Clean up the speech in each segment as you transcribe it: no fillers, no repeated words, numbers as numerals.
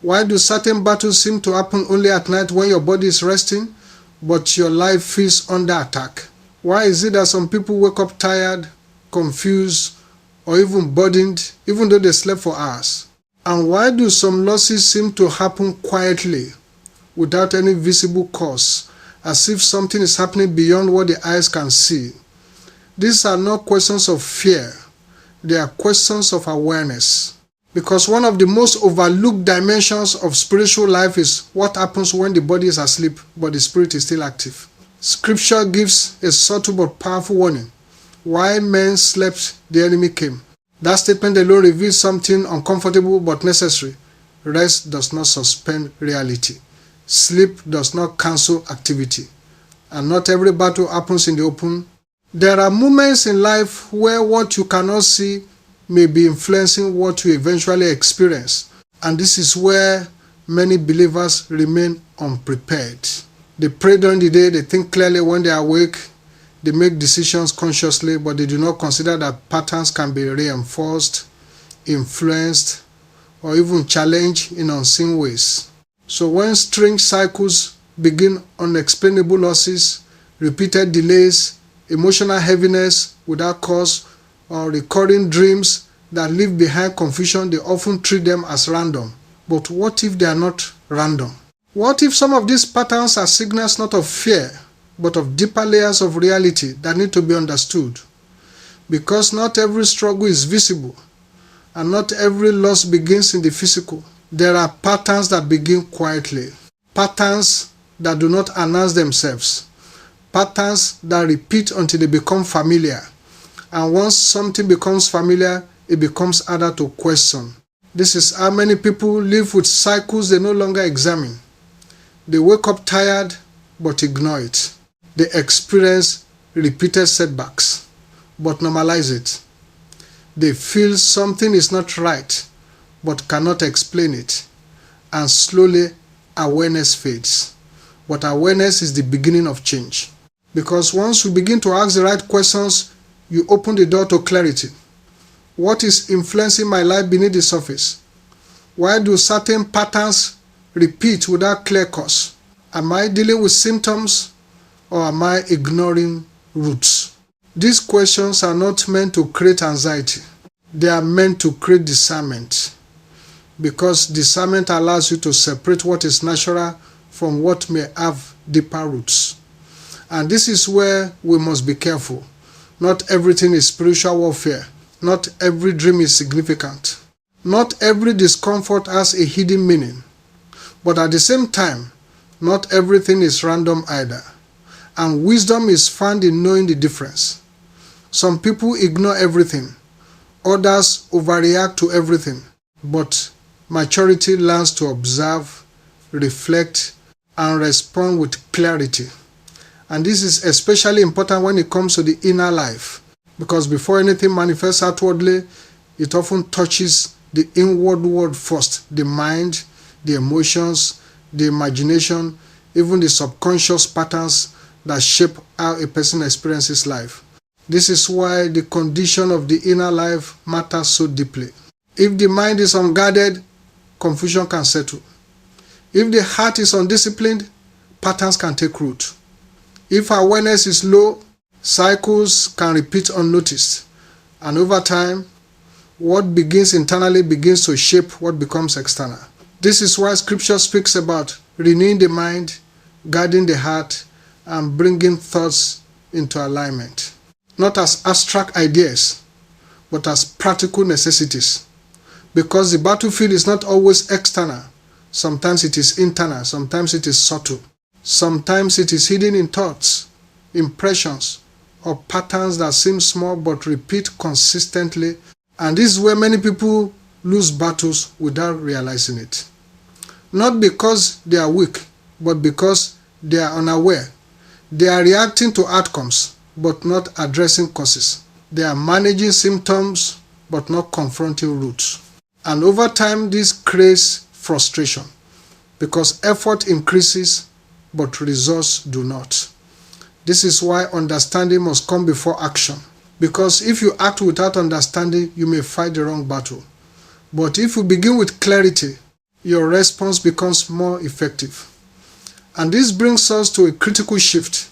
Why do certain battles seem to happen only at night when your body is resting, but your life feels under attack? Why is it that some people wake up tired, confused, or even burdened, even though they slept for hours? And why do some losses seem to happen quietly, without any visible cause, as if something is happening beyond what the eyes can see? These are not questions of fear, they are questions of awareness. Because one of the most overlooked dimensions of spiritual life is what happens when the body is asleep, but the spirit is still active. Scripture gives a subtle but powerful warning. While men slept, the enemy came. That statement alone reveals something uncomfortable but necessary. Rest does not suspend reality. Sleep does not cancel activity. And not every battle happens in the open. There are moments in life where what you cannot see may be influencing what you eventually experience. And this is where many believers remain unprepared. They pray during the day, they think clearly when they are awake, they make decisions consciously, but they do not consider that patterns can be reinforced, influenced, or even challenged in unseen ways. So when strange cycles begin, unexplainable losses, repeated delays, emotional heaviness without cause, or recurring dreams that leave behind confusion, they often treat them as random. But what if they are not random? What if some of these patterns are signals not of fear, but of deeper layers of reality that need to be understood? Because not every struggle is visible, and not every loss begins in the physical. There are patterns that begin quietly, patterns that do not announce themselves, patterns that repeat until they become familiar. And once something becomes familiar, it becomes harder to question. This is how many people live with cycles they no longer examine. They wake up tired but ignore it. They experience repeated setbacks but normalize it. They feel something is not right but cannot explain it. And slowly awareness fades. But awareness is the beginning of change. Because once you begin to ask the right questions, you open the door to clarity. What is influencing my life beneath the surface? Why do certain patterns repeat without clear cause? Am I dealing with symptoms or am I ignoring roots? These questions are not meant to create anxiety. They are meant to create discernment. Because discernment allows you to separate what is natural from what may have deeper roots. And this is where we must be careful. Not everything is spiritual warfare. Not every dream is significant. Not every discomfort has a hidden meaning. But at the same time, not everything is random either. And wisdom is found in knowing the difference. Some people ignore everything. Others overreact to everything. But maturity learns to observe, reflect, and respond with clarity. And this is especially important when it comes to the inner life, because before anything manifests outwardly, it often touches the inward world first, the mind, the emotions, the imagination, even the subconscious patterns that shape how a person experiences life. This is why the condition of the inner life matters so deeply. If the mind is unguarded, confusion can settle. If the heart is undisciplined, patterns can take root. If awareness is low, cycles can repeat unnoticed. And over time, what begins internally begins to shape what becomes external. This is why Scripture speaks about renewing the mind, guarding the heart, and bringing thoughts into alignment. Not as abstract ideas, but as practical necessities. Because the battlefield is not always external. Sometimes it is internal, sometimes it is subtle. Sometimes it is hidden in thoughts, impressions, or patterns that seem small but repeat consistently. And this is where many people lose battles without realizing it. Not because they are weak, but because they are unaware. They are reacting to outcomes, but not addressing causes. They are managing symptoms, but not confronting roots. And over time, this creates frustration, because effort increases, but results do not. This is why understanding must come before action. Because if you act without understanding, you may fight the wrong battle. But if you begin with clarity, your response becomes more effective. And this brings us to a critical shift.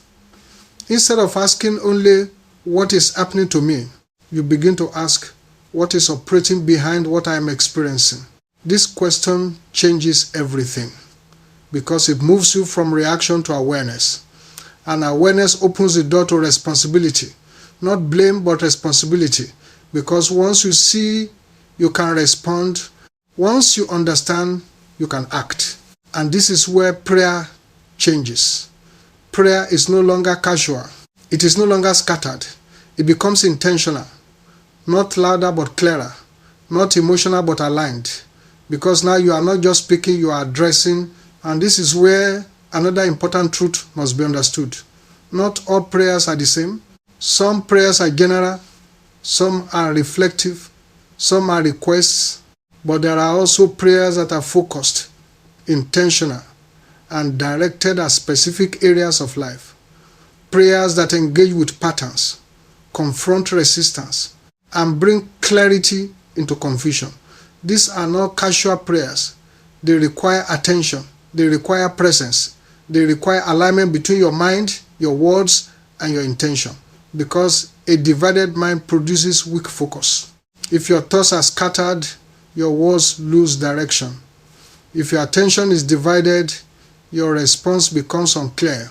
Instead of asking only, what is happening to me? You begin to ask, what is operating behind what I am experiencing? This question changes everything because it moves you from reaction to awareness. And awareness opens the door to responsibility. Not blame, but responsibility. Because once you see, you can respond. Once you understand, you can act. And this is where prayer changes. Prayer is no longer casual. It is no longer scattered. It becomes intentional. Not louder but clearer. Not emotional but aligned. Because now you are not just speaking, you are addressing. And this is where another important truth must be understood. Not all prayers are the same. Some prayers are general. Some are reflective. Some are requests. But there are also prayers that are focused, intentional, and directed at specific areas of life. Prayers that engage with patterns, confront resistance, and bring clarity into confusion. These are not casual prayers. They require attention. They require presence. They require alignment between your mind, your words, and your intention. Because a divided mind produces weak focus. If your thoughts are scattered, your words lose direction. If your attention is divided, your response becomes unclear.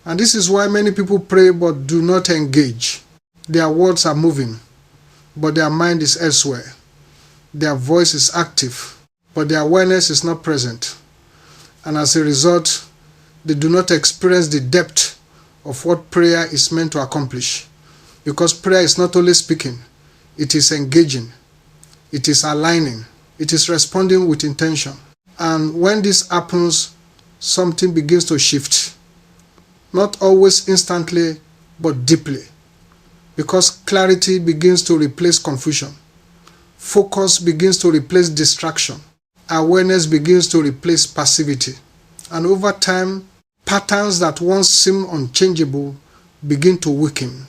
And this is why many people pray but do not engage. Their words are moving, but their mind is elsewhere. Their voice is active, but their awareness is not present. And as a result, they do not experience the depth of what prayer is meant to accomplish. Because prayer is not only speaking, it is engaging, it is aligning, it is responding with intention. And when this happens, something begins to shift. Not always instantly, but deeply. Because clarity begins to replace confusion. Focus begins to replace distraction. Awareness begins to replace passivity. And over time, patterns that once seemed unchangeable begin to weaken.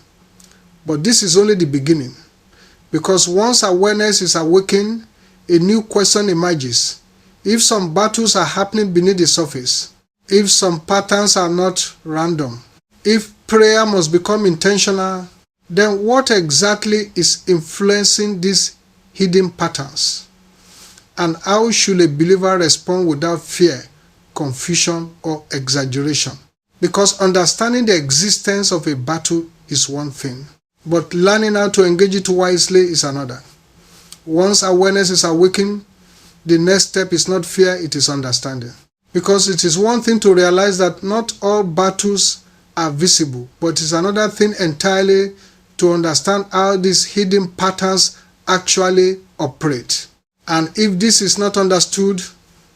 But this is only the beginning. Because once awareness is awakened, a new question emerges. If some battles are happening beneath the surface, if some patterns are not random, if prayer must become intentional, then what exactly is influencing these hidden patterns? And how should a believer respond without fear, confusion, or exaggeration? Because understanding the existence of a battle is one thing, but learning how to engage it wisely is another. Once awareness is awakened, the next step is not fear, it is understanding. Because it is one thing to realize that not all battles are visible, but it is another thing entirely to understand how these hidden patterns actually operate. And if this is not understood,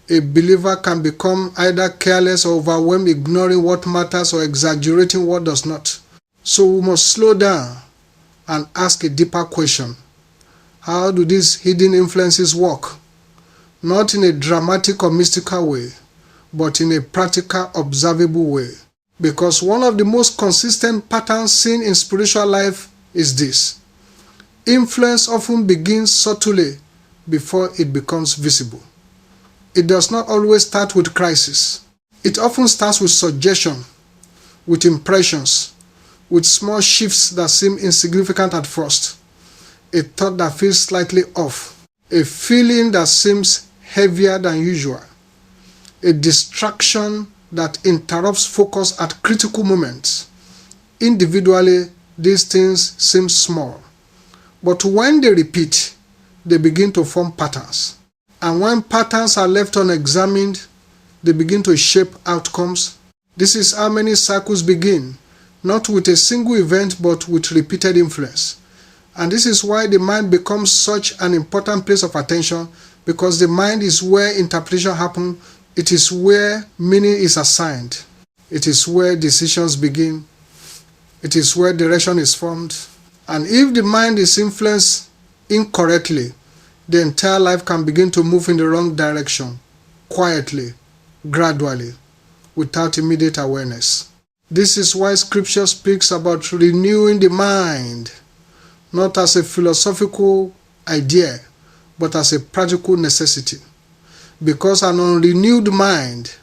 a believer can become either careless or overwhelmed, ignoring what matters or exaggerating what does not. So we must slow down and ask a deeper question. How do these hidden influences work? Not in a dramatic or mystical way, but in a practical, observable way. Because one of the most consistent patterns seen in spiritual life is this. Influence often begins subtly before it becomes visible. It does not always start with crisis. It often starts with suggestion, with impressions, with small shifts that seem insignificant at first, a thought that feels slightly off, a feeling that seems heavier than usual, a distraction that interrupts focus at critical moments. Individually, these things seem small, but when they repeat, they begin to form patterns. And when patterns are left unexamined, they begin to shape outcomes. This is how many cycles begin, not with a single event, but with repeated influence. And this is why the mind becomes such an important place of attention, because the mind is where interpretation happens. It is where meaning is assigned. It is where decisions begin. It is where direction is formed. And if the mind is influenced incorrectly, the entire life can begin to move in the wrong direction, quietly, gradually, without immediate awareness. This is why Scripture speaks about renewing the mind, not as a philosophical idea, but as a practical necessity. because an unrenewed mind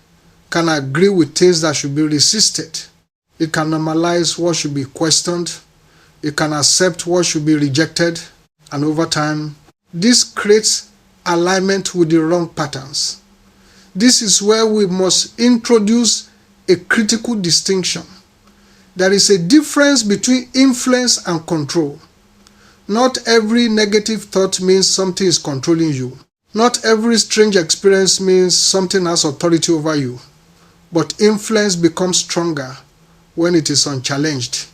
can agree with things that should be resisted. It can normalize what should be questioned. It can accept what should be rejected. And over time, this creates alignment with the wrong patterns. This is where we must introduce a critical distinction. There is a difference between influence and control. Not every negative thought means something is controlling you. Not every strange experience means something has authority over you. But influence becomes stronger when it is unchallenged.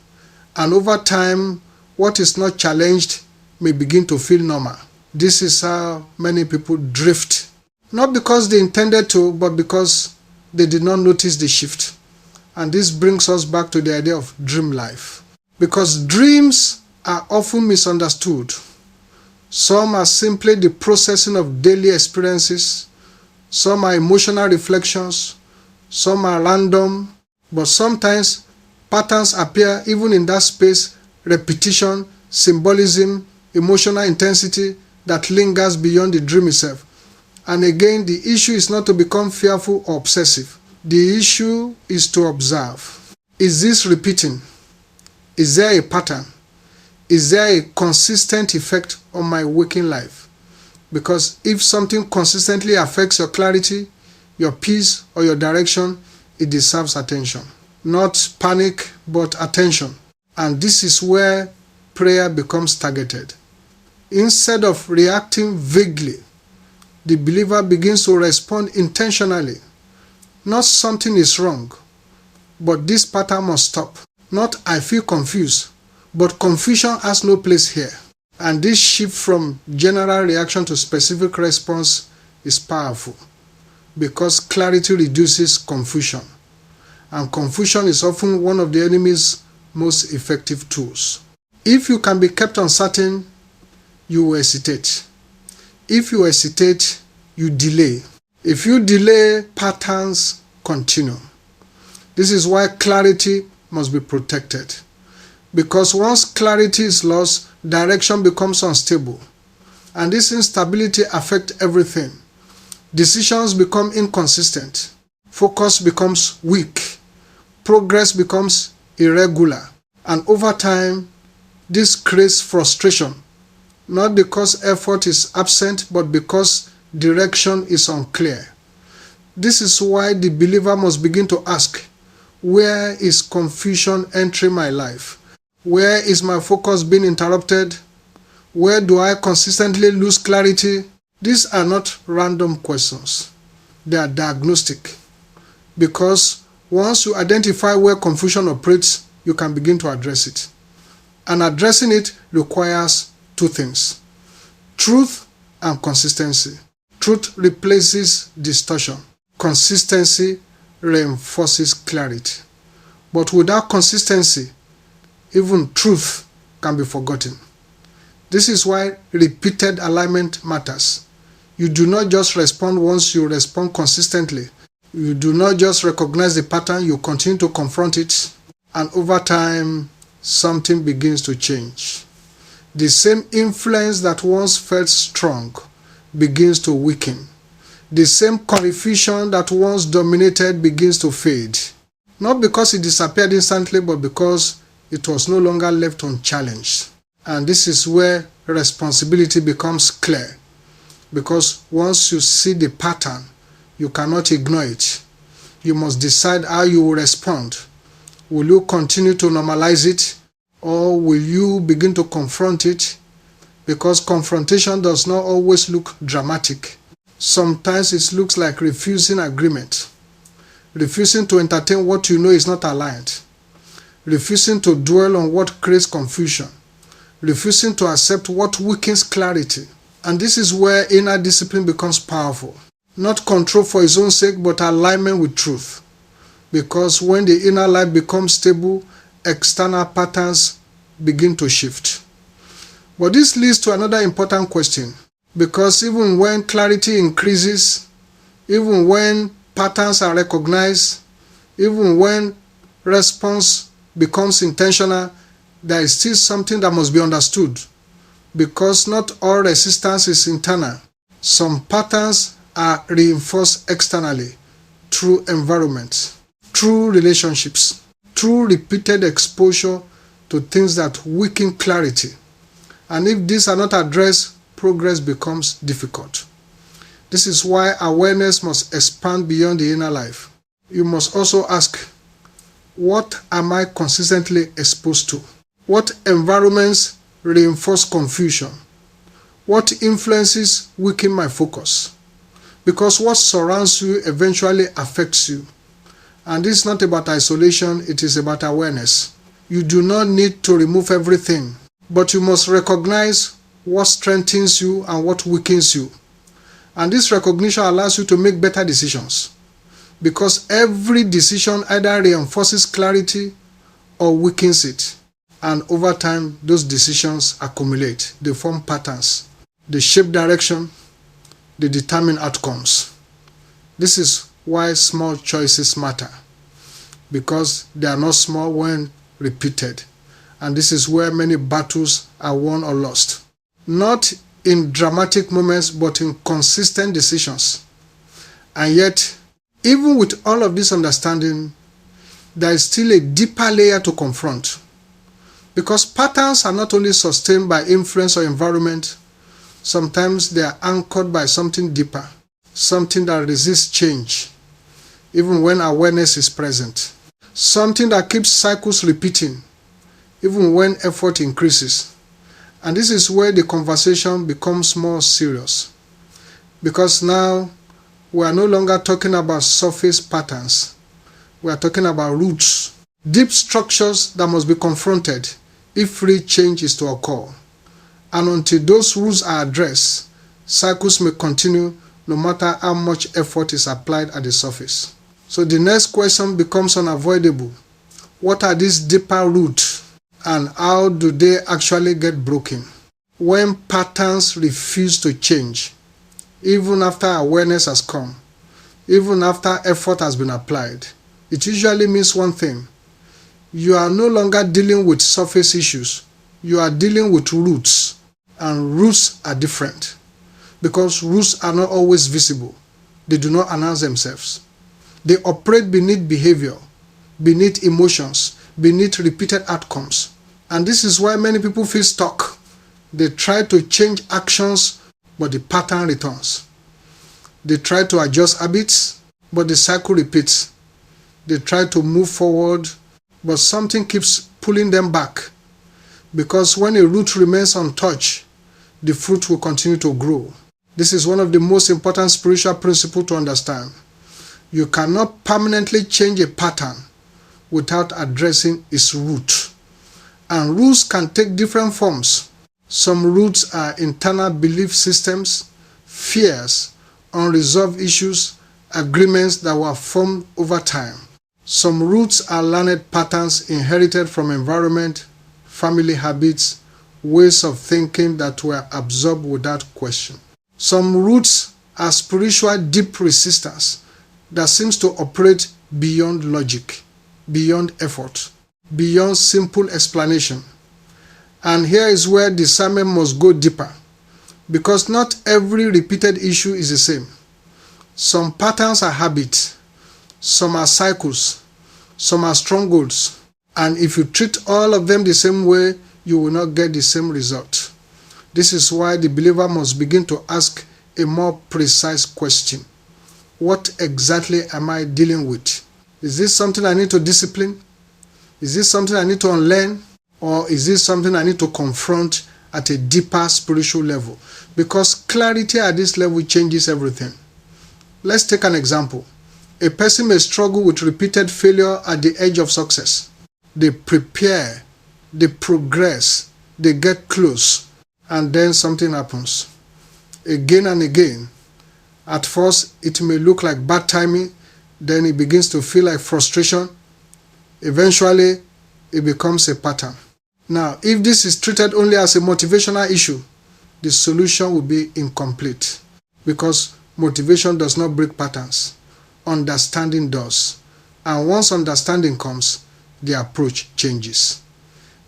And over time, what is not challenged may begin to feel normal. This is how many people drift. Not because they intended to, but because they did not notice the shift. And this brings us back to the idea of dream life. Because dreams are often misunderstood. Some are simply the processing of daily experiences. Some are emotional reflections. Some are random. But sometimes patterns appear even in that space, repetition, symbolism, emotional intensity that lingers beyond the dream itself. And again, the issue is not to become fearful or obsessive. The issue is to observe. Is this repeating? Is there a pattern? Is there a consistent effect on my waking life? Because if something consistently affects your clarity, your peace, or your direction, it deserves attention. Not panic, but attention. And this is where prayer becomes targeted. Instead of reacting vaguely, the believer begins to respond intentionally. Not something is wrong, but this pattern must stop. Not I feel confused, but confusion has no place here. And this shift from general reaction to specific response is powerful because clarity reduces confusion. And confusion is often one of the enemy's most effective tools. If you can be kept uncertain, you will hesitate. If you hesitate, you delay. If you delay, patterns continue. This is why clarity must be protected. Because once clarity is lost, direction becomes unstable. And this instability affects everything. Decisions become inconsistent. Focus becomes weak. Progress becomes irregular. And over time, this creates frustration. Not because effort is absent, but because direction is unclear. This is why the believer must begin to ask, where is confusion entering my life? Where is my focus being interrupted? Where do I consistently lose clarity? These are not random questions. They are diagnostic. Because once you identify where confusion operates, you can begin to address it. And addressing it requires two things: truth and consistency. Truth replaces distortion. Consistency reinforces clarity. But without consistency, even truth can be forgotten. This is why repeated alignment matters. You do not just respond once, you respond consistently. You do not just recognize the pattern, you continue to confront it. And over time, something begins to change. The same influence that once felt strong begins to weaken. The same confusion that once dominated begins to fade. Not because it disappeared instantly, but because it was no longer left unchallenged. And this is where responsibility becomes clear. Because once you see the pattern, you cannot ignore it. You must decide how you will respond. Will you continue to normalize it, or will you begin to confront it? Because confrontation does not always look dramatic. Sometimes it looks like refusing agreement, refusing to entertain what you know is not aligned, refusing to dwell on what creates confusion, refusing to accept what weakens clarity. And this is where inner discipline becomes powerful. Not control for its own sake, but alignment with truth. Because when the inner life becomes stable, external patterns begin to shift. But this leads to another important question. Because even when clarity increases, even when patterns are recognized, even when response becomes intentional, there is still something that must be understood. Because not all resistance is internal. Some patterns are reinforced externally through environment, through relationships, through repeated exposure to things that weaken clarity. And if these are not addressed, progress becomes difficult. This is why awareness must expand beyond the inner life. You must also ask, what am I consistently exposed to? What environments reinforce confusion? What influences weaken my focus? Because what surrounds you eventually affects you. And this is not about isolation, it is about awareness. You do not need to remove everything, but you must recognize what strengthens you and what weakens you. And this recognition allows you to make better decisions, because every decision either reinforces clarity or weakens it. And over time, those decisions accumulate. They form patterns. They shape direction. They determine outcomes. This is why small choices matter, because they are not small when repeated. And this is where many battles are won or lost. Not in dramatic moments, but in consistent decisions. And yet, even with all of this understanding, there is still a deeper layer to confront. Because patterns are not only sustained by influence or environment, sometimes they are anchored by something deeper, something that resists change, even when awareness is present. Something that keeps cycles repeating, even when effort increases. And this is where the conversation becomes more serious. Because now, we are no longer talking about surface patterns. We are talking about roots, deep structures that must be confronted if real change is to occur. And until those roots are addressed, cycles may continue no matter how much effort is applied at the surface. So the next question becomes unavoidable. What are these deeper roots, and how do they actually get broken? When patterns refuse to change, even after awareness has come, even after effort has been applied, it usually means one thing. You are no longer dealing with surface issues. You are dealing with roots. And roots are different, because roots are not always visible. They do not announce themselves. They operate beneath behavior, beneath emotions, beneath repeated outcomes. And this is why many people feel stuck. They try to change actions, but the pattern returns. They try to adjust habits, but the cycle repeats. They try to move forward, but something keeps pulling them back. Because when a root remains untouched, the fruit will continue to grow. This is one of the most important spiritual principles to understand. You cannot permanently change a pattern without addressing its root. And roots can take different forms. Some roots are internal belief systems, fears, unresolved issues, agreements that were formed over time. Some roots are learned patterns inherited from environment, family habits, ways of thinking that were absorbed without question. Some roots are spiritual deep resistance that seems to operate beyond logic, beyond effort, beyond simple explanation. And here is where discernment must go deeper, because not every repeated issue is the same. Some patterns are habits, some are cycles, some are strongholds, and if you treat all of them the same way, you will not get the same result. This is why the believer must begin to ask a more precise question. What exactly am I dealing with? Is this something I need to discipline? Is this something I need to unlearn? Or is this something I need to confront at a deeper spiritual level? Because clarity at this level changes everything. Let's take an example. A person may struggle with repeated failure at the edge of success. They prepare, they progress, they get close, and then something happens. Again and again. At first, it may look like bad timing, then it begins to feel like frustration. Eventually, it becomes a pattern. Now, if this is treated only as a motivational issue, the solution will be incomplete, because motivation does not break patterns. Understanding does. And once understanding comes, the approach changes.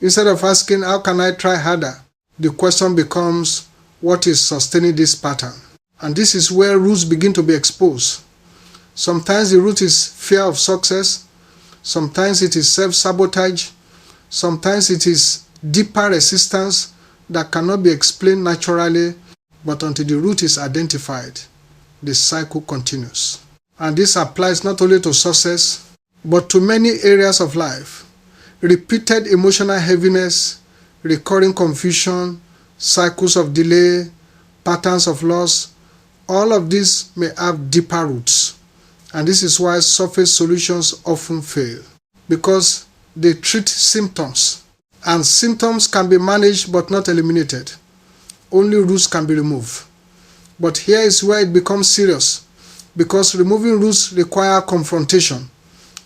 Instead of asking, how can I try harder? The question becomes, what is sustaining this pattern? And this is where roots begin to be exposed. Sometimes the root is fear of success. Sometimes it is self-sabotage. Sometimes it is deeper resistance that cannot be explained naturally, but until the root is identified, the cycle continues. And this applies not only to success, but to many areas of life. Repeated emotional heaviness, recurring confusion, cycles of delay, patterns of loss, all of these may have deeper roots. And this is why surface solutions often fail, because they treat symptoms. And symptoms can be managed but not eliminated. Only roots can be removed. But here is where it becomes serious, because removing roots require confrontation,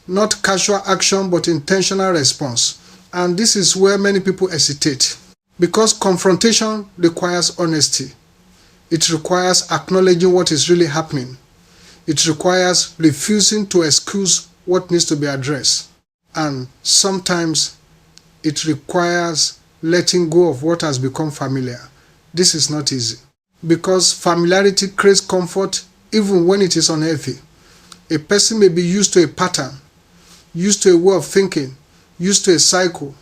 not casual action but intentional response. And this is where many people hesitate, because confrontation requires honesty. It requires acknowledging what is really happening. It requires refusing to excuse what needs to be addressed. And sometimes it requires letting go of what has become familiar. This is not easy, because familiarity creates comfort even when it is unhealthy. A person may be used to a pattern, used to a way of thinking, used to a cycle,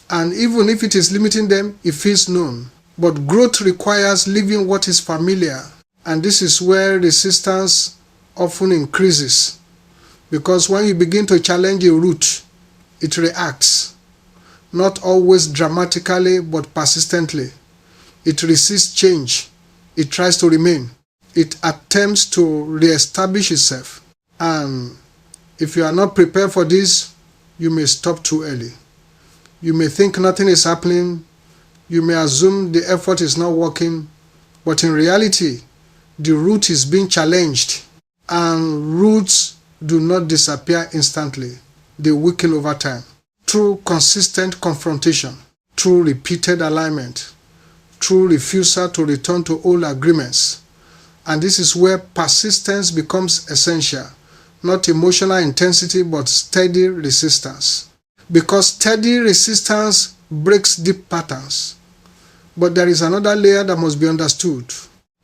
and even if it is limiting them, it feels known. But growth requires leaving what is familiar, and this is where resistance often increases, because when you begin to challenge a root, it reacts, not always dramatically but persistently. It resists change. It tries to remain. It attempts to re-establish itself. And if you are not prepared for this, you may stop too early. You may think nothing is happening. You may assume the effort is not working. But in reality, the root is being challenged. And roots do not disappear instantly. They weaken over time. Through consistent confrontation, through repeated alignment, through refusal to return to old agreements. And this is where persistence becomes essential. Not emotional intensity, but steady resistance. Because steady resistance breaks deep patterns. But there is another layer that must be understood.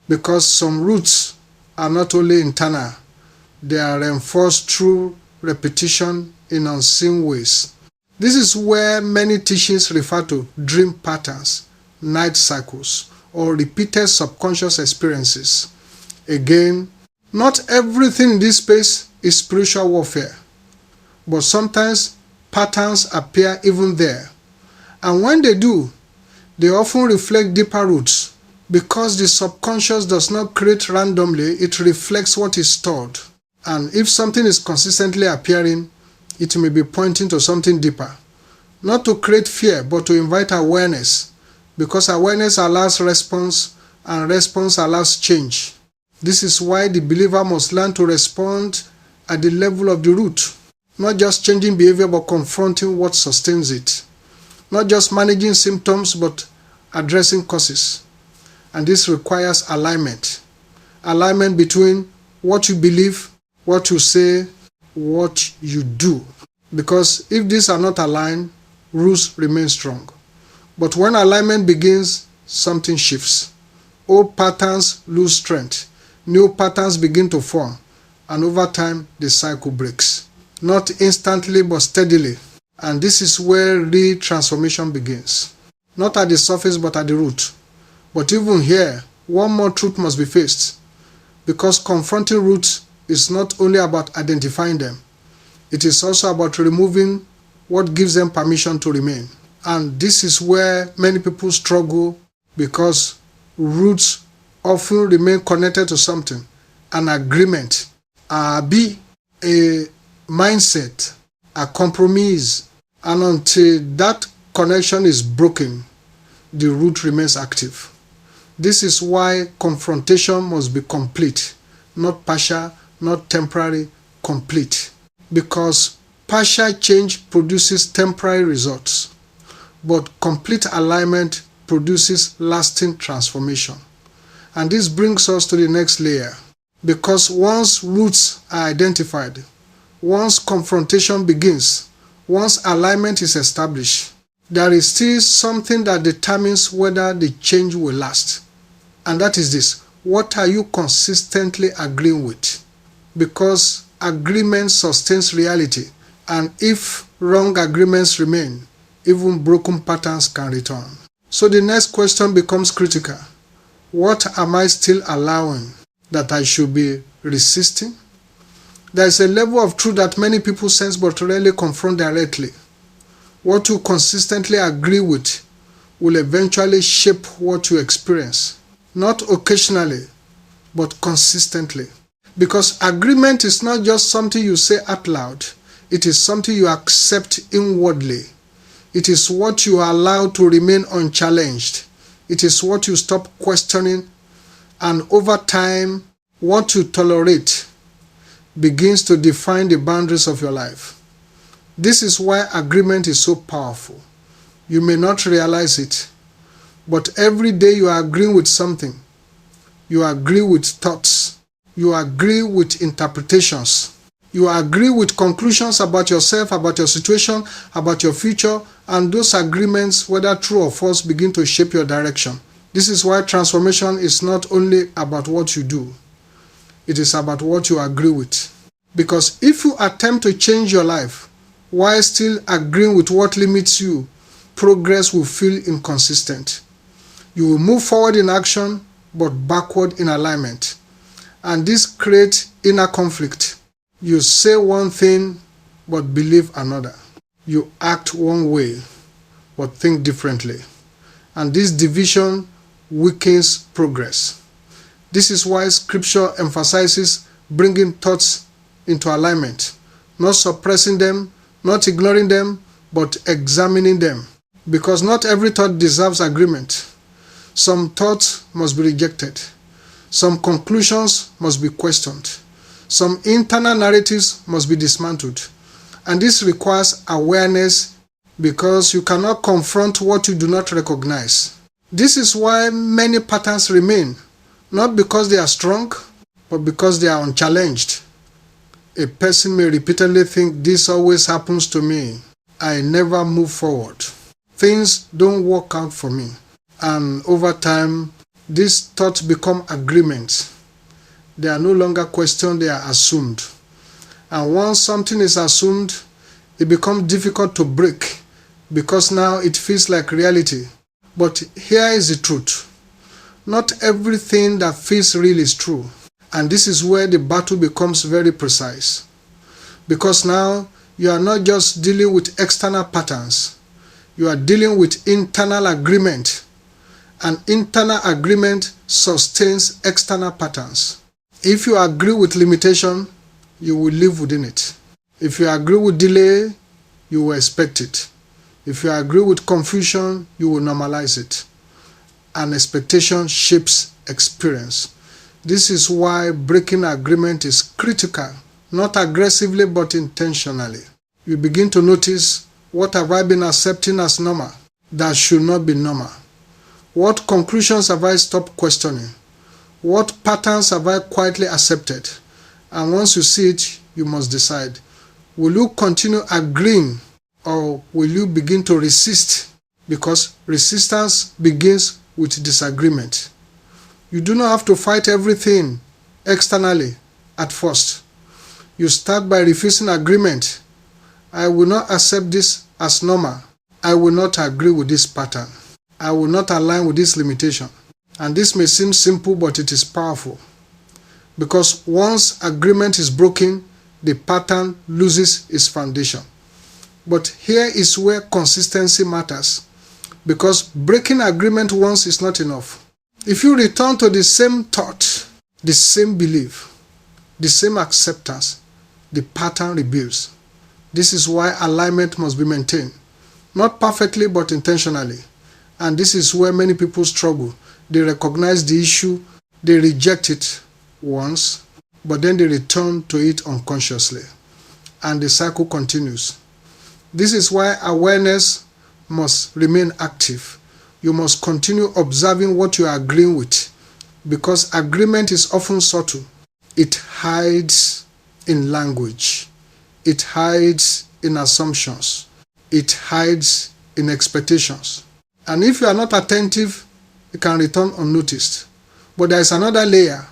Because some roots are not only internal, they are reinforced through repetition in unseen ways. This is where many teachings refer to dream patterns, night cycles, or repeated subconscious experiences. Again, not everything in this space is spiritual warfare, but sometimes patterns appear even there. And when they do, they often reflect deeper roots, because the subconscious does not create randomly, it reflects what is stored. And if something is consistently appearing, it may be pointing to something deeper. Not to create fear, but to invite awareness, because awareness allows response, and response allows change. This is why the believer must learn to respond at the level of the root, not just changing behavior, but confronting what sustains it. Not just managing symptoms, but addressing causes. And this requires alignment. Alignment between what you believe, what you say, what you do. Because if these are not aligned, roots remain strong. But when alignment begins, something shifts. Old patterns lose strength. New patterns begin to form. And over time, the cycle breaks. Not instantly, but steadily. And this is where real transformation begins. Not at the surface, but at the root. But even here, one more truth must be faced. Because confronting roots is not only about identifying them. It is also about removing what gives them permission to remain. And this is where many people struggle, because roots often remain connected to something, an agreement, a mindset, a compromise. And until that connection is broken, the root remains active. This is why confrontation must be complete, not partial, not temporary, complete. Because partial change produces temporary results, but complete alignment produces lasting transformation. And this brings us to the next layer. Because once roots are identified, once confrontation begins, once alignment is established, there is still something that determines whether the change will last. And that is this: What are you consistently agreeing with? Because agreement sustains reality, and if wrong agreements remain, even broken patterns can return. So the next question becomes critical. What am I still allowing that I should be resisting? There is a level of truth that many people sense but rarely confront directly. What you consistently agree with will eventually shape what you experience. Not occasionally, but consistently. Because agreement is not just something you say out loud, it is something you accept inwardly. It is what you allow to remain unchallenged. It is what you stop questioning, and over time, what you tolerate begins to define the boundaries of your life. This is why agreement is so powerful. You may not realize it, but every day you are agreeing with something. You agree with thoughts. You agree with interpretations. You agree with conclusions about yourself, about your situation, about your future, and those agreements, whether true or false, begin to shape your direction. This is why transformation is not only about what you do, it is about what you agree with. Because if you attempt to change your life while still agreeing with what limits you, progress will feel inconsistent. You will move forward in action, but backward in alignment. And this creates inner conflict. You say one thing, but believe another. You act one way, but think differently. And this division weakens progress. This is why Scripture emphasizes bringing thoughts into alignment, not suppressing them, not ignoring them, but examining them. Because not every thought deserves agreement. Some thoughts must be rejected. Some conclusions must be questioned. Some internal narratives must be dismantled. And this requires awareness, because you cannot confront what you do not recognize. This is why many patterns remain, not because they are strong, but because they are unchallenged. A person may repeatedly think, this always happens to me. I never move forward. Things don't work out for me. And over time, these thoughts become agreements. They are no longer questioned, they are assumed. And once something is assumed, it becomes difficult to break, because now it feels like reality. But here is the truth. Not everything that feels real is true. And this is where the battle becomes very precise. Because now you are not just dealing with external patterns. You are dealing with internal agreement. And internal agreement sustains external patterns. If you agree with limitation, you will live within it. If you agree with delay, you will expect it. If you agree with confusion, you will normalize it. And expectation shapes experience. This is why breaking agreement is critical, not aggressively but intentionally. You begin to notice, what have I been accepting as normal that should not be normal? What conclusions have I stopped questioning? What patterns have I quietly accepted? And once you see it, you must decide. Will you continue agreeing, or will you begin to resist? Because resistance begins with disagreement. You do not have to fight everything externally at first. You start by refusing agreement. I will not accept this as normal. I will not agree with this pattern. I will not align with this limitation. And this may seem simple, but it is powerful. Because once agreement is broken, the pattern loses its foundation. But here is where consistency matters. Because breaking agreement once is not enough. If you return to the same thought, the same belief, the same acceptance, the pattern rebuilds. This is why alignment must be maintained. Not perfectly, but intentionally. And this is where many people struggle. They recognize the issue, they reject it once, but then they return to it unconsciously. And the cycle continues. This is why awareness must remain active. You must continue observing what you are agreeing with, because agreement is often subtle. It hides in language. It hides in assumptions. It hides in expectations. And if you are not attentive, it can return unnoticed. But there is another layer,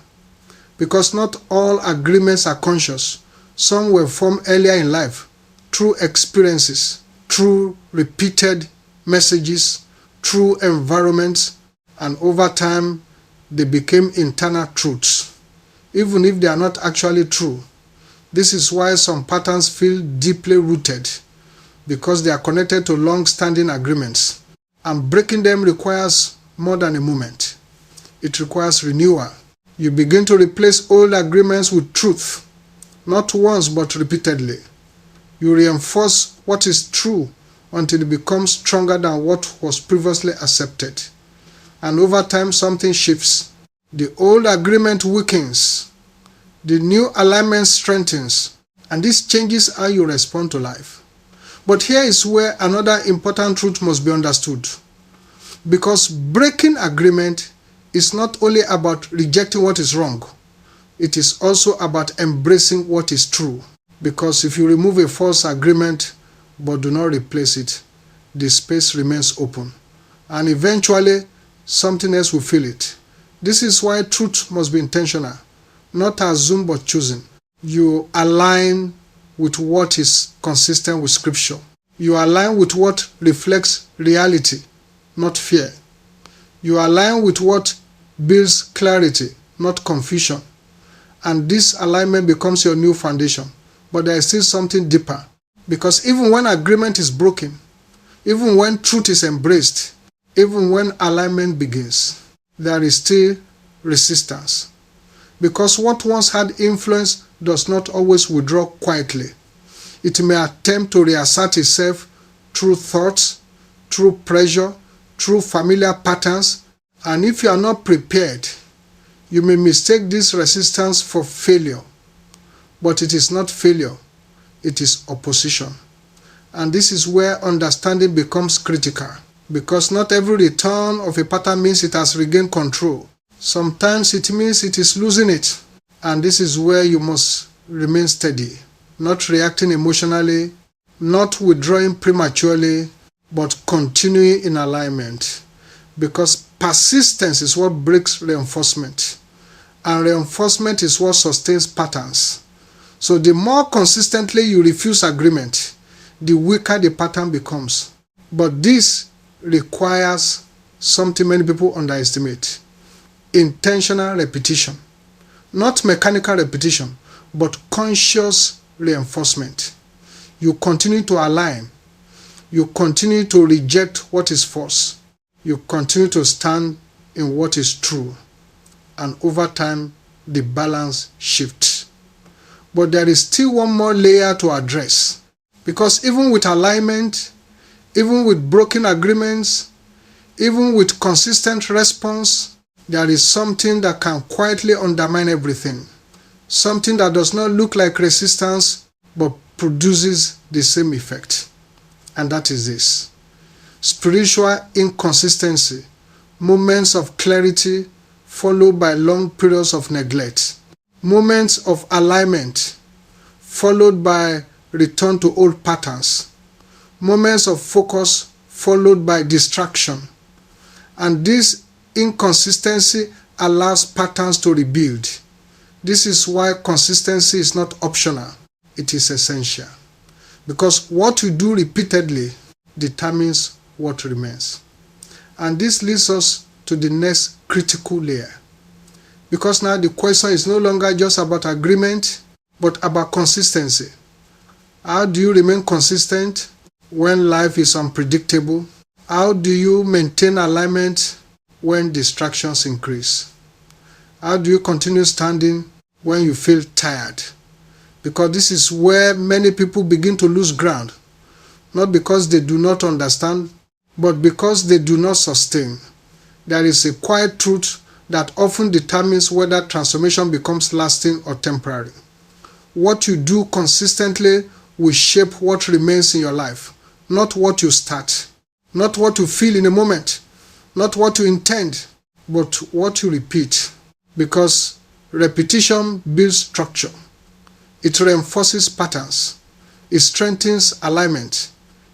because not all agreements are conscious. Some were formed earlier in life through experiences, through repeated messages, through environments, and over time they became internal truths, even if they are not actually true. This is why some patterns feel deeply rooted, because they are connected to long-standing agreements, and breaking them requires more than a moment. It requires renewal. You begin to replace old agreements with truth, not once but repeatedly. You reinforce what is true until it becomes stronger than what was previously accepted. And over time, something shifts. The old agreement weakens. The new alignment strengthens. And this changes how you respond to life. But here is where another important truth must be understood. Because breaking agreement is not only about rejecting what is wrong, it is also about embracing what is true. Because if you remove a false agreement but do not replace it, the space remains open. And eventually, something else will fill it. This is why truth must be intentional, not assumed but chosen. You align with what is consistent with Scripture. You align with what reflects reality, not fear. You align with what builds clarity, not confusion. And this alignment becomes your new foundation. But there is still something deeper. Because even when agreement is broken, even when truth is embraced, even when alignment begins, there is still resistance. Because what once had influence does not always withdraw quietly. It may attempt to reassert itself through thoughts, through pressure, through familiar patterns, and if you are not prepared, you may mistake this resistance for failure. But it is not failure, it is opposition. And this is where understanding becomes critical, because not every return of a pattern means it has regained control. Sometimes it means it is losing it. And this is where you must remain steady, not reacting emotionally, not withdrawing prematurely, but continuing in alignment. Because persistence is what breaks reinforcement, and reinforcement is what sustains patterns. So the more consistently you refuse agreement, the weaker the pattern becomes. But this requires something many people underestimate: intentional repetition. Not mechanical repetition, but conscious reinforcement. You continue to align. You continue to reject what is false. You continue to stand in what is true. And over time, the balance shifts. But there is still one more layer to address. Because even with alignment, even with broken agreements, even with consistent response, there is something that can quietly undermine everything. Something that does not look like resistance, but produces the same effect. And that is this: spiritual inconsistency, moments of clarity followed by long periods of neglect, moments of alignment followed by return to old patterns, moments of focus followed by distraction. And this inconsistency allows patterns to rebuild. This is why consistency is not optional, it is essential. Because what you do repeatedly determines what remains. And this leads us to the next critical layer. Because now the question is no longer just about agreement, but about consistency. How do you remain consistent when life is unpredictable? How do you maintain alignment when distractions increase? How do you continue standing when you feel tired? Because this is where many people begin to lose ground. Not because they do not understand, but because they do not sustain. There is a quiet truth that often determines whether transformation becomes lasting or temporary. What you do consistently will shape what remains in your life, not what you start, not what you feel in a moment, not what you intend, but what you repeat. Because repetition builds structure. It reinforces patterns. It strengthens alignment.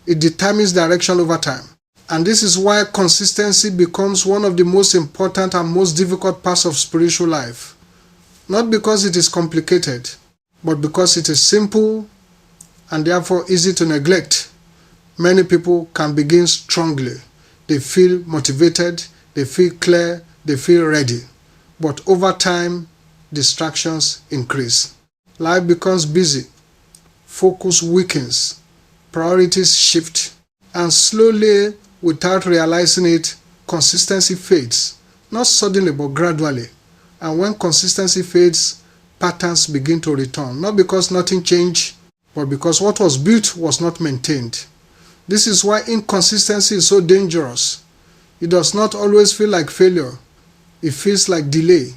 It determines direction over time. And this is why consistency becomes one of the most important and most difficult parts of spiritual life. Not because it is complicated, but because it is simple and therefore easy to neglect. Many people can begin strongly. They feel motivated, they feel clear, they feel ready. But over time, distractions increase. Life becomes busy, focus weakens, priorities shift, and slowly, without realizing it, consistency fades. Not suddenly, but gradually. And when consistency fades, patterns begin to return. Not because nothing changed, but because what was built was not maintained. This is why inconsistency is so dangerous. It does not always feel like failure. It feels like delay.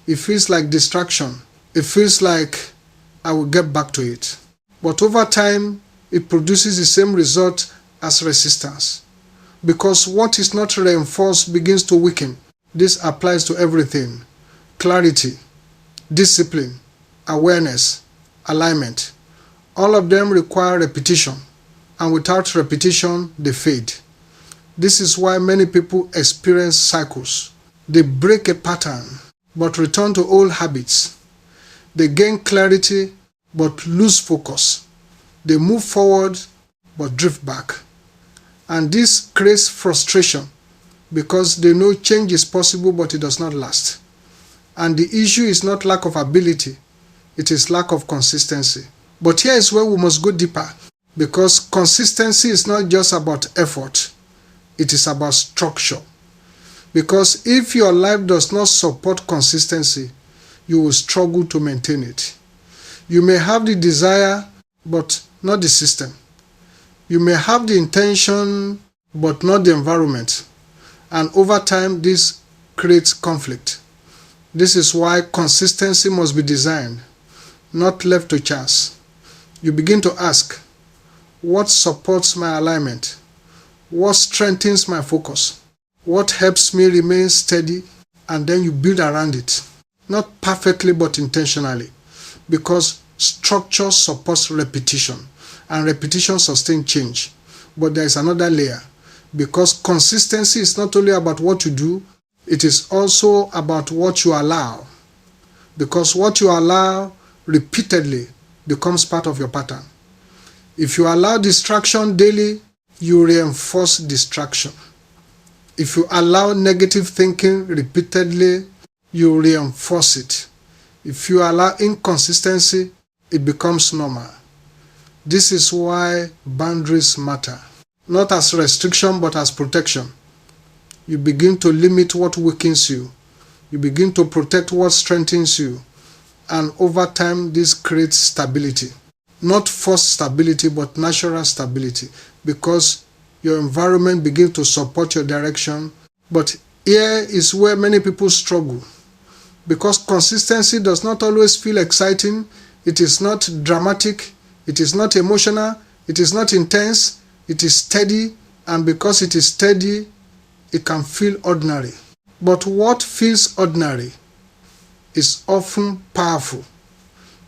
It feels like distraction. It feels like I will get back to it. But over time, it produces the same result as resistance. Because what is not reinforced begins to weaken. This applies to everything. Clarity, discipline, awareness, alignment. All of them require repetition. And without repetition, they fade. This is why many people experience cycles. They break a pattern, but return to old habits. They gain clarity, but lose focus. They move forward, but drift back. And this creates frustration because they know change is possible, but it does not last. And the issue is not lack of ability, it is lack of consistency. But here is where we must go deeper, because consistency is not just about effort, it is about structure. Because if your life does not support consistency, you will struggle to maintain it. You may have the desire, but not the system. You may have the intention, but not the environment. And over time, this creates conflict. This is why consistency must be designed, not left to chance. You begin to ask, what supports my alignment? What strengthens my focus? What helps me remain steady? And then you build around it. Not perfectly, but intentionally. Because structure supports repetition. And repetition sustains change. But there is another layer. Because consistency is not only about what you do, it is also about what you allow. Because what you allow repeatedly becomes part of your pattern. If you allow distraction daily, you reinforce distraction. If you allow negative thinking repeatedly, you reinforce it. If you allow inconsistency, it becomes normal. This is why boundaries matter. Not as restriction, but as protection. You begin to limit what weakens you. You begin to protect what strengthens you. And over time, this creates stability. Not forced stability, but natural stability. Because your environment begins to support your direction. But here is where many people struggle. Because consistency does not always feel exciting. It is not dramatic. It is not emotional. It is not intense. It is steady. And because it is steady, it can feel ordinary. But what feels ordinary is often powerful.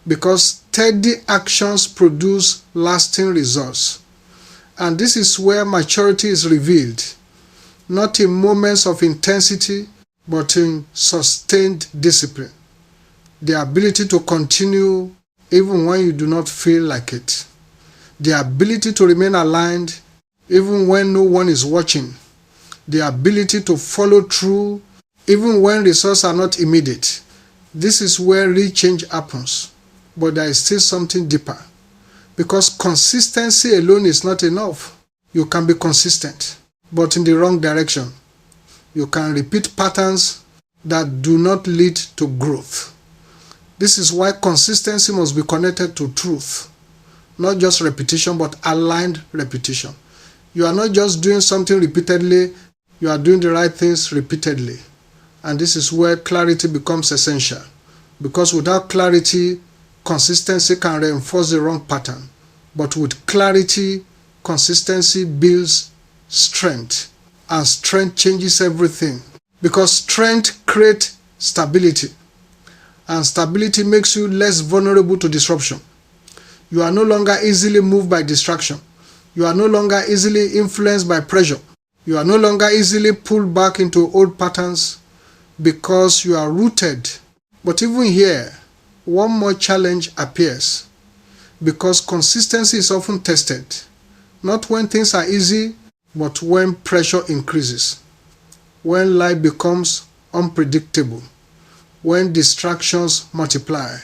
Because steady actions produce lasting results. And this is where maturity is revealed. Not in moments of intensity, but in sustained discipline. The ability to continue even when you do not feel like it. The ability to remain aligned even when no one is watching. The ability to follow through even when results are not immediate. This is where real change happens. But there is still something deeper. Because consistency alone is not enough. You can be consistent, but in the wrong direction. You can repeat patterns that do not lead to growth. This is why consistency must be connected to truth. Not just repetition, but aligned repetition. You are not just doing something repeatedly, you are doing the right things repeatedly. And this is where clarity becomes essential. Because without clarity, consistency can reinforce the wrong pattern. But with clarity, consistency builds strength. And strength changes everything. Because strength creates stability. And stability makes you less vulnerable to disruption. You are no longer easily moved by distraction. You are no longer easily influenced by pressure. You are no longer easily pulled back into old patterns because you are rooted. But even here, one more challenge appears, because consistency is often tested, not when things are easy, but when pressure increases, when life becomes unpredictable, when distractions multiply,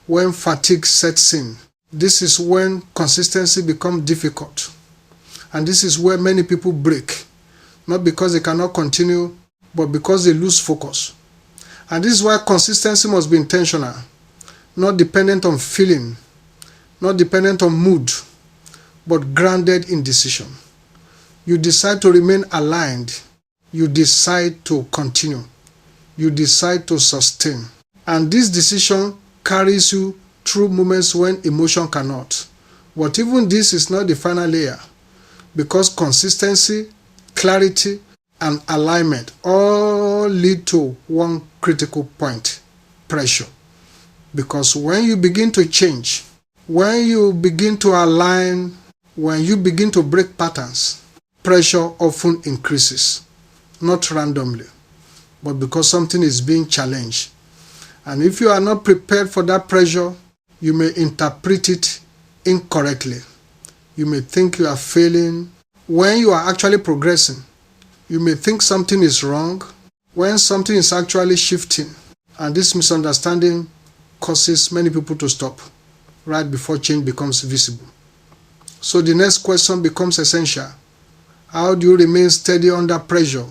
when fatigue sets in. This is when consistency becomes difficult. And this is where many people break, not because they cannot continue, but because they lose focus. And this is why consistency must be intentional, not dependent on feeling, not dependent on mood, but grounded in decision. You decide to remain aligned. You decide to continue. You decide to sustain. And this decision carries you through moments when emotion cannot. But even this is not the final layer, because consistency, clarity, and alignment all lead to one critical point: pressure. Because when you begin to change, when you begin to align, when you begin to break patterns, pressure often increases, not randomly, but because something is being challenged. And if you are not prepared for that pressure, you may interpret it incorrectly. You may think you are failing when you are actually progressing. You may think something is wrong when something is actually shifting. And this misunderstanding causes many people to stop right before change becomes visible. So the next question becomes essential. How do you remain steady under pressure?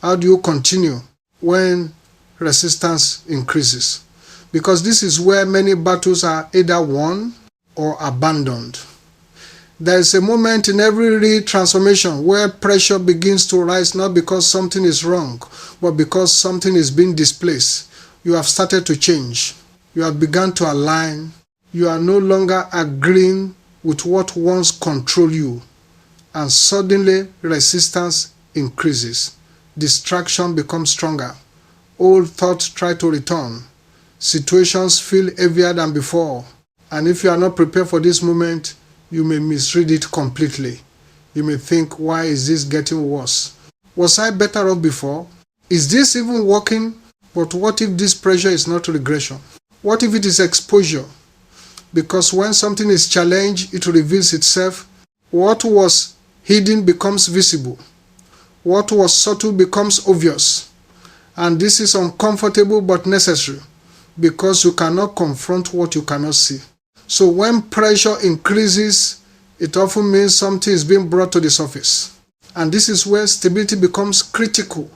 How do you continue when resistance increases? Because this is where many battles are either won or abandoned. There is a moment in every real transformation where pressure begins to rise, not because something is wrong, but because something is being displaced. You have started to change. You have begun to align. You are no longer agreeing with what once controlled you. And suddenly resistance increases. Distraction becomes stronger. Old thoughts try to return. Situations feel heavier than before. And if you are not prepared for this moment, you may misread it completely. You may think, why is this getting worse? Was I better off before? Is this even working? But what if this pressure is not regression? What if it is exposure? Because when something is challenged, it reveals itself. What was hidden becomes visible. What was subtle becomes obvious. And this is uncomfortable but necessary, because you cannot confront what you cannot see. So when pressure increases, it often means something is being brought to the surface. And this is where stability becomes critical.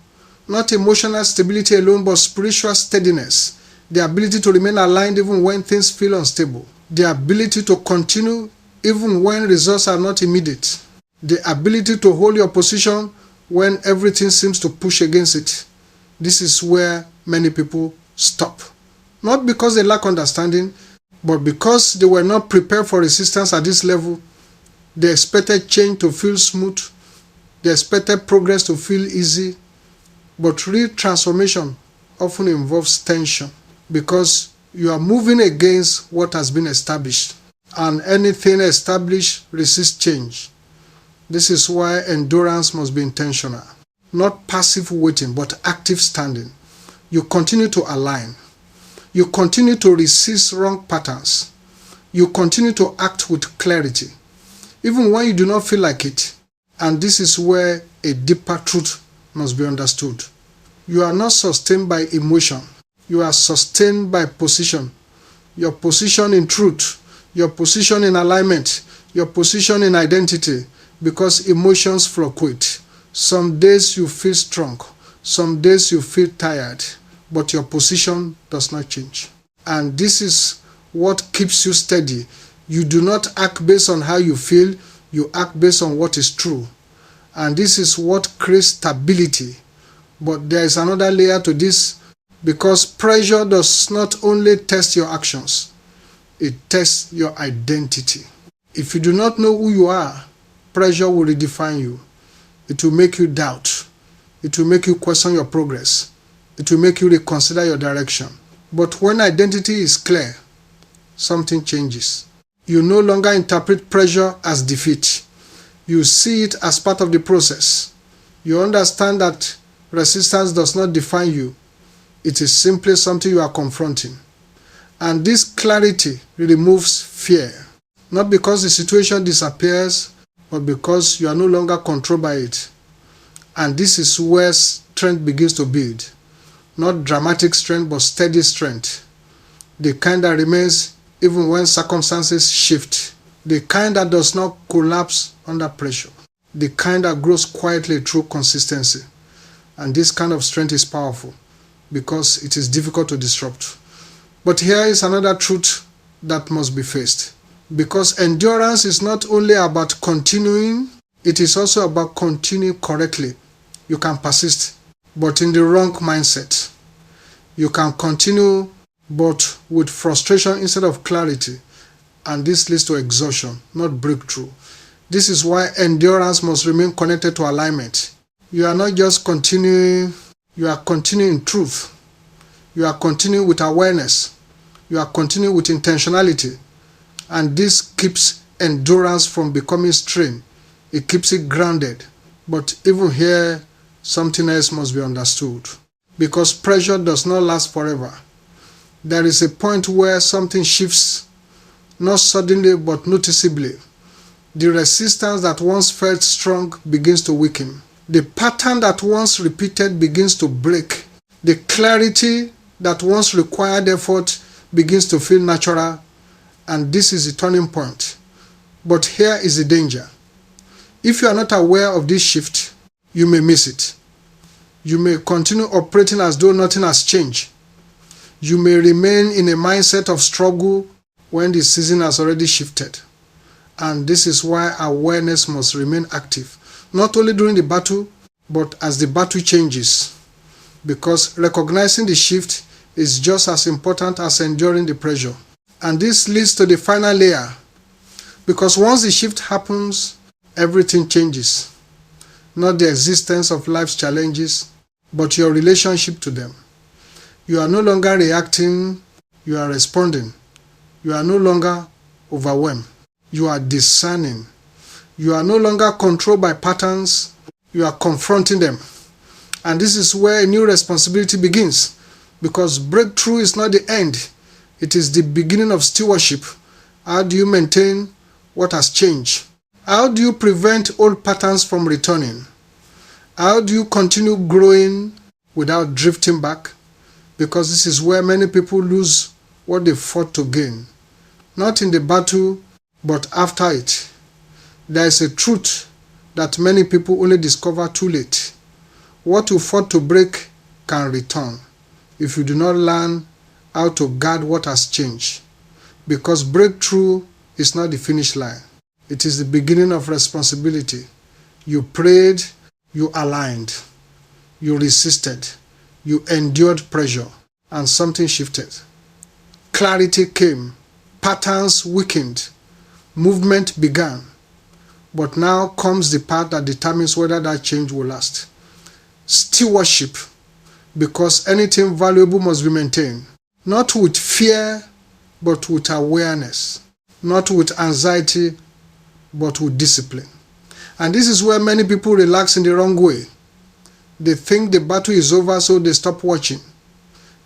Not emotional stability alone, but spiritual steadiness. The ability to remain aligned even when things feel unstable. The ability to continue even when results are not immediate. The ability to hold your position when everything seems to push against it. This is where many people stop. Not because they lack understanding, but because they were not prepared for resistance at this level. They expected change to feel smooth. They expected progress to feel easy. But real transformation often involves tension, because you are moving against what has been established. And anything established resists change. This is why endurance must be intentional. Not passive waiting, but active standing. You continue to align. You continue to resist wrong patterns. You continue to act with clarity, even when you do not feel like it. And this is where a deeper truth must be understood. You are not sustained by emotion. You are sustained by position. Your position in truth, your position in alignment, your position in identity, because emotions fluctuate. Some days you feel strong, some days you feel tired, but your position does not change. And this is what keeps you steady. You do not act based on how you feel, you act based on what is true. And this is what creates stability. But there is another layer to this, because pressure does not only test your actions, it tests your identity. If you do not know who you are, pressure will redefine you. It will make you doubt. It will make you question your progress. It will make you reconsider your direction. But when identity is clear, something changes. You no longer interpret pressure as defeat. You see it as part of the process. You understand that resistance does not define you. It is simply something you are confronting. And this clarity removes fear. Not because the situation disappears, but because you are no longer controlled by it. And this is where strength begins to build. Not dramatic strength, but steady strength. The kind that remains even when circumstances shift. The kind that does not collapse under pressure. The kind that grows quietly through consistency. And this kind of strength is powerful because it is difficult to disrupt. But here is another truth that must be faced. Because endurance is not only about continuing, it is also about continuing correctly. You can persist, but in the wrong mindset. You can continue, but with frustration instead of clarity. And this leads to exhaustion, not breakthrough. This is why endurance must remain connected to alignment. You are not just continuing, you are continuing truth. You are continuing with awareness. You are continuing with intentionality. And this keeps endurance from becoming strain. It keeps it grounded. But even here, something else must be understood. Because pressure does not last forever. There is a point where something shifts, not suddenly but noticeably. The resistance that once felt strong begins to weaken. The pattern that once repeated begins to break. The clarity that once required effort begins to feel natural, and this is the turning point. But here is the danger. If you are not aware of this shift, you may miss it. You may continue operating as though nothing has changed. You may remain in a mindset of struggle when the season has already shifted. And this is why awareness must remain active, not only during the battle, but as the battle changes. Because recognizing the shift is just as important as enduring the pressure. And this leads to the final layer. Because once the shift happens, everything changes. Not the existence of life's challenges, but your relationship to them. You are no longer reacting, you are responding. You are no longer overwhelmed. You are discerning. You are no longer controlled by patterns, you are confronting them. And this is where a new responsibility begins. Because breakthrough is not the end. It is the beginning of stewardship. How do you maintain what has changed? How do you prevent old patterns from returning? How do you continue growing without drifting back? Because this is where many people lose what they fought to gain. Not in the battle, but after it. There is a truth that many people only discover too late. What you fought to break can return if you do not learn how to guard what has changed. Because breakthrough is not the finish line. It is the beginning of responsibility. You prayed, you aligned, you resisted, you endured pressure, and something shifted. Clarity came, patterns weakened, movement began. But now comes the part that determines whether that change will last. Stewardship, because anything valuable must be maintained. Not with fear, but with awareness. Not with anxiety, but with discipline. And this is where many people relax in the wrong way. They think the battle is over, so they stop watching.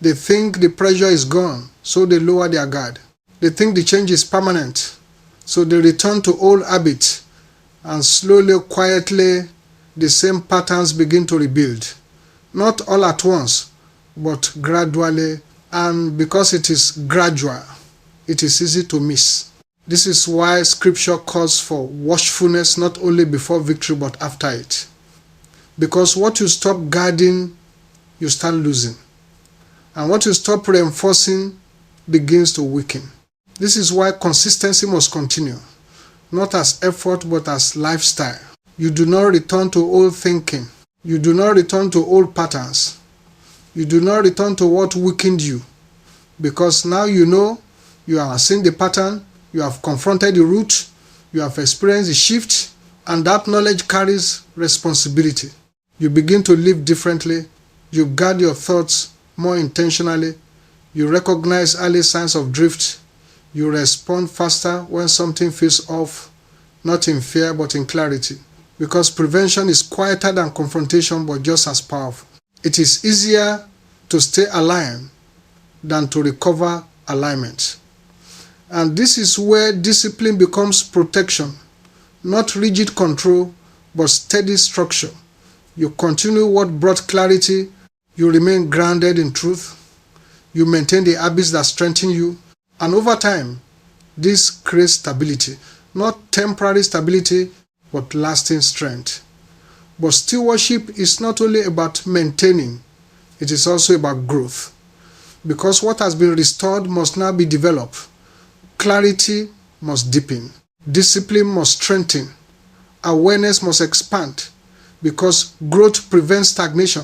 They think the pressure is gone, so they lower their guard. They think the change is permanent, so they return to old habits. And slowly, quietly, the same patterns begin to rebuild. Not all at once, but gradually. And because it is gradual, it is easy to miss. This is why scripture calls for watchfulness not only before victory but after it. Because what you stop guarding, you start losing. And what you stop reinforcing begins to weaken. This is why consistency must continue. Not as effort but as lifestyle. You do not return to old thinking. You do not return to old patterns. You do not return to what weakened you. Because now you know, you have seen the pattern, you have confronted the root, you have experienced the shift, and that knowledge carries responsibility. You begin to live differently. You guard your thoughts more intentionally. You recognize early signs of drift. You respond faster when something feels off, not in fear but in clarity. because prevention is quieter than confrontation but just as powerful. It is easier to stay aligned than to recover alignment. And this is where discipline becomes protection, not rigid control, but steady structure. You continue what brought clarity, you remain grounded in truth, you maintain the habits that strengthen you, and over time, this creates stability, not temporary stability, but lasting strength. But stewardship is not only about maintaining, it is also about growth. Because what has been restored must now be developed. Clarity must deepen. Discipline must strengthen. Awareness must expand. Because growth prevents stagnation,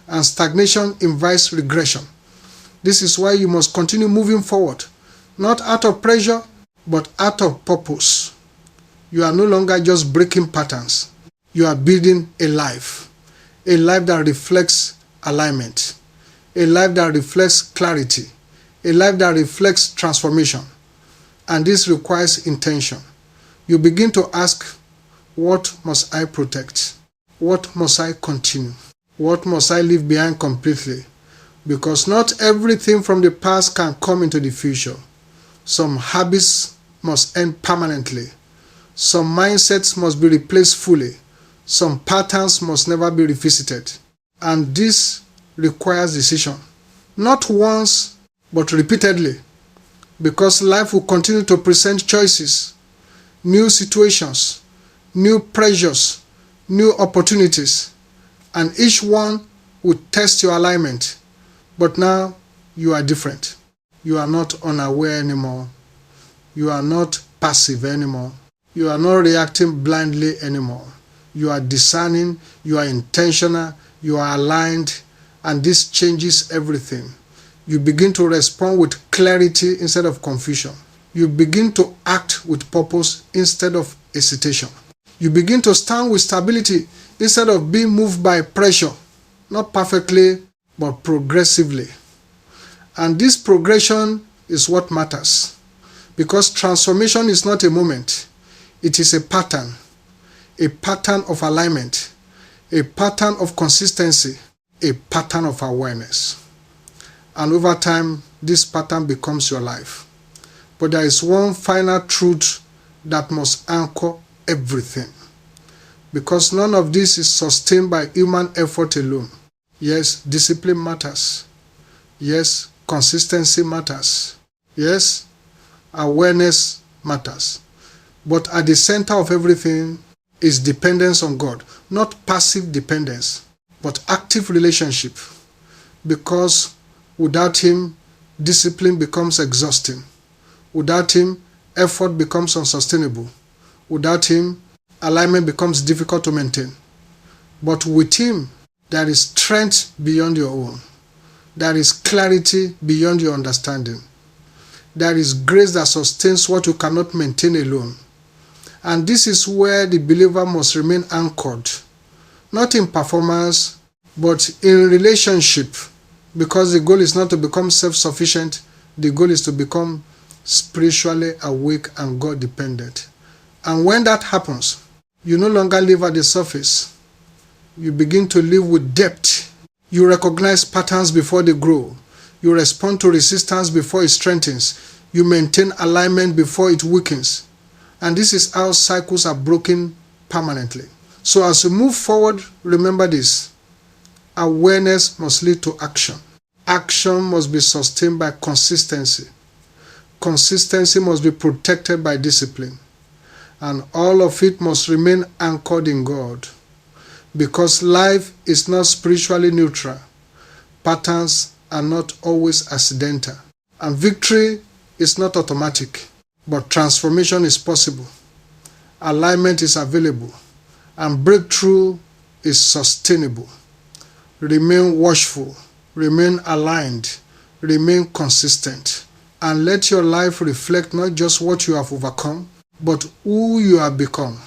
and stagnation invites regression. This is why you must continue moving forward, not out of pressure, but out of purpose. You are no longer just breaking patterns. You are building a life that reflects alignment, a life that reflects clarity, a life that reflects transformation. And this requires intention. You begin to ask, what must I protect? What must I continue? What must I leave behind completely? Because not everything from the past can come into the future. Some habits must end permanently. Some mindsets must be replaced fully. Some patterns must never be revisited. And this requires decision. Not once, but repeatedly. Because life will continue to present choices, new situations, new pressures, new opportunities, and each one will test your alignment. But now you are different. You are not unaware anymore. You are not passive anymore. You are not reacting blindly anymore. You are discerning, you are intentional, you are aligned, and this changes everything. You begin to respond with clarity instead of confusion. You begin to act with purpose instead of hesitation. You begin to stand with stability instead of being moved by pressure, not perfectly, but progressively. And this progression is what matters, because transformation is not a moment. It is a pattern of alignment, a pattern of consistency, a pattern of awareness. And over time, this pattern becomes your life. But there is one final truth that must anchor everything. Because none of this is sustained by human effort alone. Yes, discipline matters. Yes, consistency matters. Yes, awareness matters. But at the center of everything is dependence on God. Not passive dependence, but active relationship. Because without Him, discipline becomes exhausting. Without Him, effort becomes unsustainable. Without Him, alignment becomes difficult to maintain. But with Him, there is strength beyond your own. There is clarity beyond your understanding. There is grace that sustains what you cannot maintain alone. And this is where the believer must remain anchored, not in performance, but in relationship. Because the goal is not to become self-sufficient, the goal is to become spiritually awake and God-dependent. And when that happens, you no longer live at the surface. You begin to live with depth. You recognize patterns before they grow. You respond to resistance before it strengthens. You maintain alignment before it weakens. And this is how cycles are broken permanently. So as you move forward, remember this. Awareness must lead to action. Action must be sustained by consistency. Consistency must be protected by discipline. And all of it must remain anchored in God. Because life is not spiritually neutral. Patterns are not always accidental. And victory is not automatic. But transformation is possible. Alignment is available. And breakthrough is sustainable. Remain watchful. Remain aligned. Remain consistent. And let your life reflect not just what you have overcome, but who you have become.